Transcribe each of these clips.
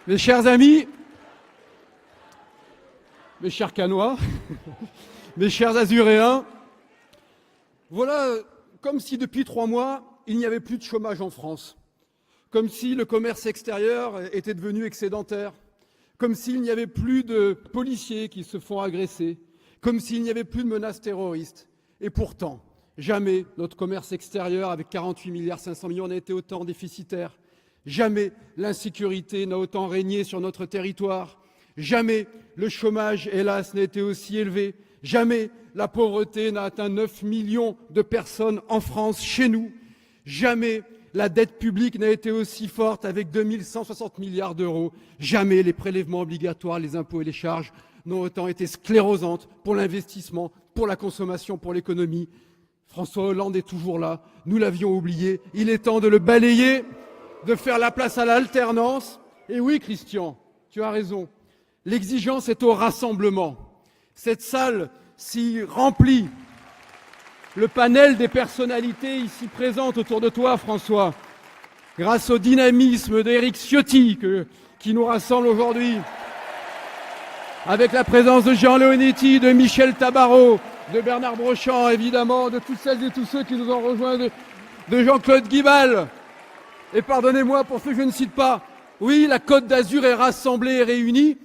Mes chers amis, mes chers Canois, mes chers Azuréens, voilà comme si depuis 3 mois, il n'y avait plus de chômage en France, comme si le commerce extérieur était devenu excédentaire, comme s'il n'y avait plus de policiers qui se font agresser, comme s'il n'y avait plus de menaces terroristes. Et pourtant, jamais notre commerce extérieur, avec 48 milliards 500 millions, n'a été autant déficitaire. Jamais l'insécurité n'a autant régné sur notre territoire. Jamais le chômage, hélas, n'a été aussi élevé. Jamais la pauvreté n'a atteint 9 millions de personnes en France, chez nous. Jamais la dette publique n'a été aussi forte, avec 2160 milliards d'euros. Jamais les prélèvements obligatoires, les impôts et les charges n'ont autant été sclérosantes pour l'investissement, pour la consommation, pour l'économie. François Hollande est toujours là. Nous l'avions oublié. Il est temps de le balayer, de faire la place à l'alternance. Et oui, Christian, tu as raison. L'exigence est au rassemblement. Cette salle si remplie, le panel des personnalités ici présentes autour de toi, François, grâce au dynamisme d'Éric Ciotti qui nous rassemble aujourd'hui, avec la présence de Jean Leonetti, de Michel Tabarot, de Bernard Brochant, évidemment, de toutes celles et tous ceux qui nous ont rejoints, de Jean-Claude Guibal. Et pardonnez-moi pour ceux que je ne cite pas. Oui, la Côte d'Azur est rassemblée et réunie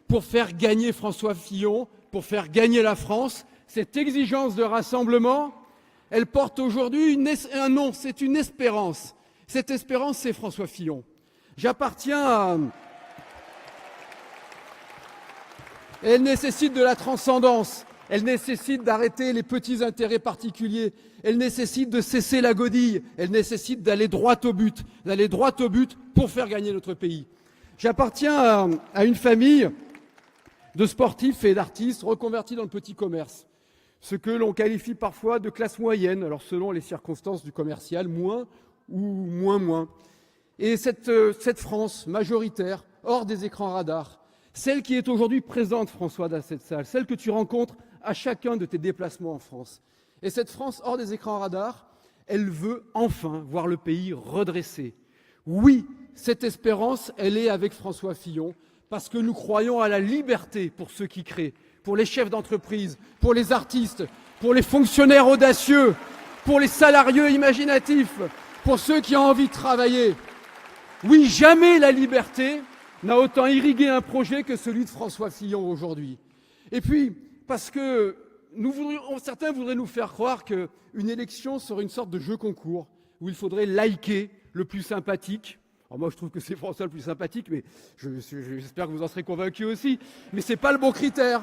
pour faire gagner François Fillon, pour faire gagner la France. Cette exigence de rassemblement, elle porte aujourd'hui un nom, c'est une espérance. Cette espérance, c'est François Fillon. J'appartiens à... Elle nécessite de la transcendance. Elle nécessite d'arrêter les petits intérêts particuliers. Elle nécessite de cesser la godille. Elle nécessite d'aller droit au but pour faire gagner notre pays. J'appartiens à une famille de sportifs et d'artistes reconvertis dans le petit commerce. Ce que l'on qualifie parfois de classe moyenne, alors selon les circonstances du commercial, moins ou moins. Et cette France majoritaire, hors des écrans radars, celle qui est aujourd'hui présente, François, dans cette salle, celle que tu rencontres à chacun de tes déplacements en France. Et cette France hors des écrans radars, elle veut enfin voir le pays redressé. Oui, cette espérance, elle est avec François Fillon, parce que nous croyons à la liberté pour ceux qui créent, pour les chefs d'entreprise, pour les artistes, pour les fonctionnaires audacieux, pour les salariés imaginatifs, pour ceux qui ont envie de travailler. Oui, jamais la liberté n'a autant irrigué un projet que celui de François Fillon aujourd'hui. Et puis, parce que certains voudraient nous faire croire qu'une élection serait une sorte de jeu concours, où il faudrait liker le plus sympathique. Alors moi, je trouve que c'est François le plus sympathique, mais j'espère que vous en serez convaincus aussi. Mais ce n'est pas le bon critère.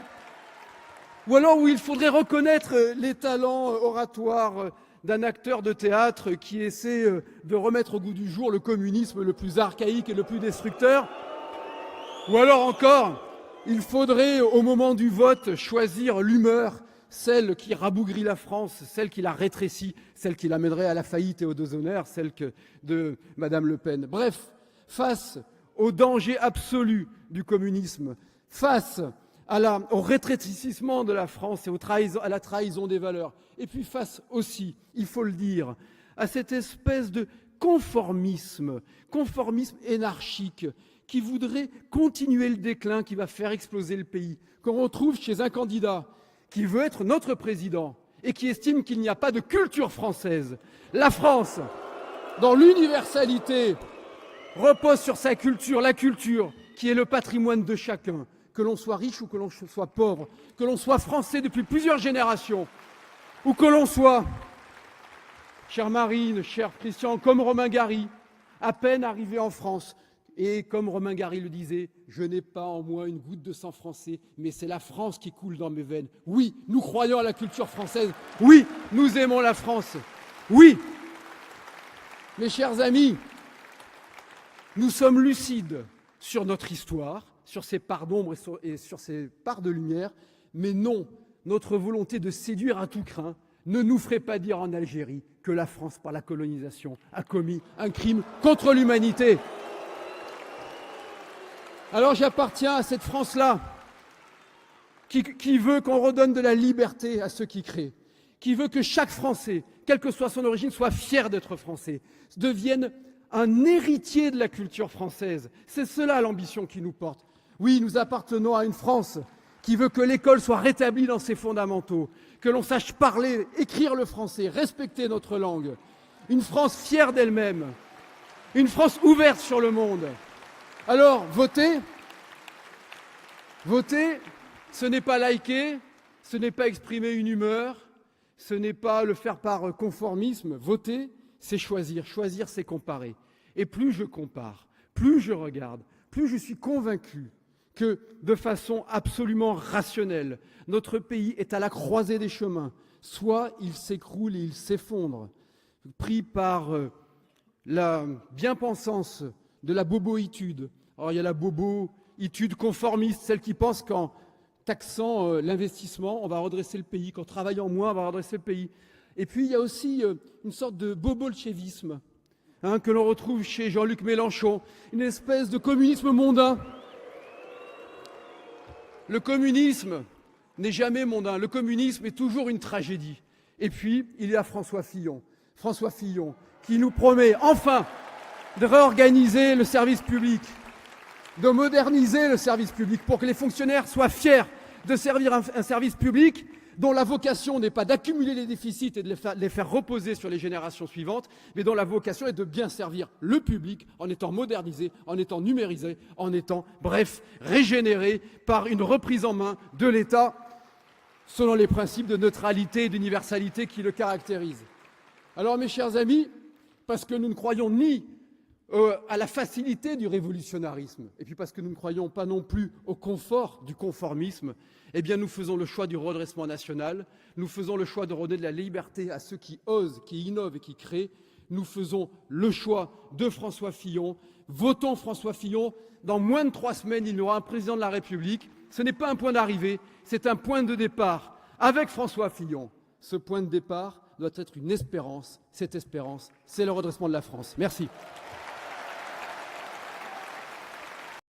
Ou alors où il faudrait reconnaître les talents oratoires d'un acteur de théâtre qui essaie de remettre au goût du jour le communisme le plus archaïque et le plus destructeur. Ou alors encore, il faudrait au moment du vote choisir l'humeur, celle qui rabougrit la France, celle qui la rétrécit, celle qui l'amènerait à la faillite et au déshonneur, celle de Madame Le Pen. Bref, face au danger absolu du communisme, face au rétrécissement de la France et à la trahison des valeurs, et puis face aussi, il faut le dire, à cette espèce de conformisme énarchique qui voudrait continuer le déclin qui va faire exploser le pays, qu'on retrouve chez un candidat qui veut être notre président et qui estime qu'il n'y a pas de culture française. La France, dans l'universalité, repose sur sa culture, la culture qui est le patrimoine de chacun, que l'on soit riche ou que l'on soit pauvre, que l'on soit français depuis plusieurs générations, ou que l'on soit, chère Marine, cher Christian, comme Romain Gary, à peine arrivé en France. Et comme Romain Gary le disait, je n'ai pas en moi une goutte de sang français, mais c'est la France qui coule dans mes veines. Oui, nous croyons à la culture française. Oui, nous aimons la France. Oui, mes chers amis, nous sommes lucides sur notre histoire, sur ses parts d'ombre et sur ses parts de lumière, mais non, notre volonté de séduire à tout crin ne nous ferait pas dire en Algérie que la France, par la colonisation, a commis un crime contre l'humanité. Alors j'appartiens à cette France-là qui veut qu'on redonne de la liberté à ceux qui créent, qui veut que chaque Français, quelle que soit son origine, soit fier d'être français, devienne un héritier de la culture française. C'est cela l'ambition qui nous porte. Oui, nous appartenons à une France qui veut que l'école soit rétablie dans ses fondamentaux, que l'on sache parler, écrire le français, respecter notre langue. Une France fière d'elle-même, une France ouverte sur le monde. Alors, voter, ce n'est pas liker, ce n'est pas exprimer une humeur, ce n'est pas le faire par conformisme. Voter, c'est choisir. Choisir, c'est comparer. Et plus je compare, plus je regarde, plus je suis convaincu que, de façon absolument rationnelle, notre pays est à la croisée des chemins. Soit il s'écroule et il s'effondre, pris par la bien-pensance de la boboïtude. Alors il y a la boboïtude conformiste, celle qui pense qu'en taxant l'investissement, on va redresser le pays, qu'en travaillant moins, on va redresser le pays. Et puis il y a aussi une sorte de bobolchevisme que l'on retrouve chez Jean-Luc Mélenchon, une espèce de communisme mondain. Le communisme n'est jamais mondain, le communisme est toujours une tragédie. Et puis, il y a François Fillon, qui nous promet enfin de réorganiser le service public, de moderniser le service public pour que les fonctionnaires soient fiers de servir un service public dont la vocation n'est pas d'accumuler les déficits et de les faire reposer sur les générations suivantes, mais dont la vocation est de bien servir le public en étant modernisé, en étant numérisé, en étant, bref, régénéré par une reprise en main de l'État selon les principes de neutralité et d'universalité qui le caractérisent. Alors, mes chers amis, parce que nous ne croyons ni à la facilité du révolutionnarisme, et puis parce que nous ne croyons pas non plus au confort du conformisme, eh bien nous faisons le choix du redressement national, nous faisons le choix de redonner de la liberté à ceux qui osent, qui innovent et qui créent, nous faisons le choix de François Fillon. Votons François Fillon. Dans moins de 3 semaines, il y aura un président de la République. Ce n'est pas un point d'arrivée, c'est un point de départ. Avec François Fillon, ce point de départ doit être une espérance. Cette espérance, c'est le redressement de la France. Merci.